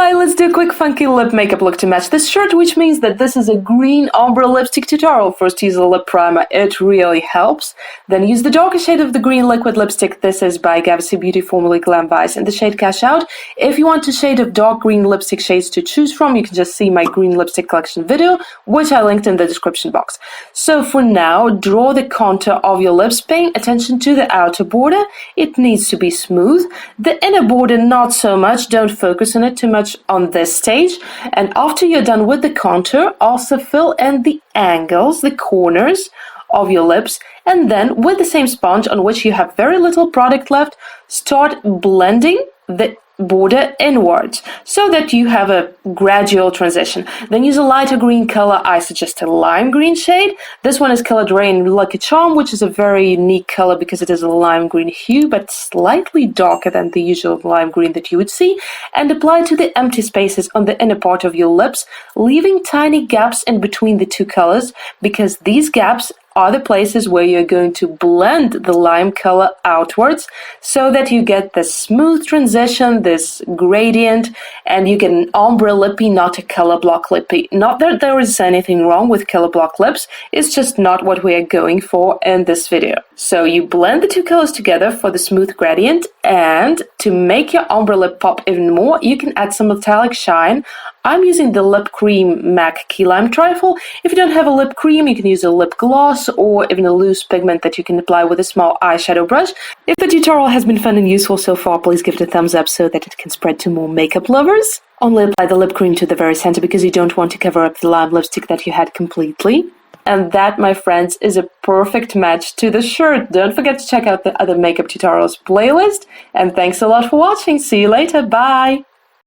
Alright, let's do a quick funky lip makeup look to match this shirt, which means that this is a green ombre lipstick tutorial. First use a lip primer, it really helps. Then use the darker shade of the green liquid lipstick. This is by Gavissi Beauty, formerly Glam Vice, in the shade Cash Out. If you want a shade of dark green lipstick shades to choose from, you can just see my green lipstick collection video, which I linked in the description box. So for now, draw the contour of your lips, paying attention to the outer border. It needs to be smooth. The inner border, not so much. Don't focus on it too much on this stage. And after you're done with the contour, also fill in the angles, the corners of your lips, and then with the same sponge on which you have very little product left, start blending the border inwards so that you have a gradual transition. Then use a lighter green color. I suggest a lime green shade. This one is colored Raine Lucky Charm, which is a very unique color because it is a lime green hue but slightly darker than the usual lime green that you would see, and apply to the empty spaces on the inner part of your lips, leaving tiny gaps in between the two colors, because these gaps are the places where you're going to blend the lime color outwards so that you get this smooth transition, this gradient, and you get an ombre lippy, not a color block lippy. Not that there is anything wrong with color block lips, it's just not what we are going for in this video. So you blend the two colors together for the smooth gradient, and to make your ombre lip pop even more, you can add some metallic shine. I'm using the lip cream MAC Key Lime Trifle. If you don't have a lip cream, you can use a lip gloss or even a loose pigment that you can apply with a small eyeshadow brush. If the tutorial has been fun and useful so far, please give it a thumbs up so that it can spread to more makeup lovers. Only apply the lip cream to the very center because you don't want to cover up the lime lipstick that you had completely. And that, my friends, is a perfect match to the shirt. Don't forget to check out the other makeup tutorials playlist. And thanks a lot for watching. See you later. Bye.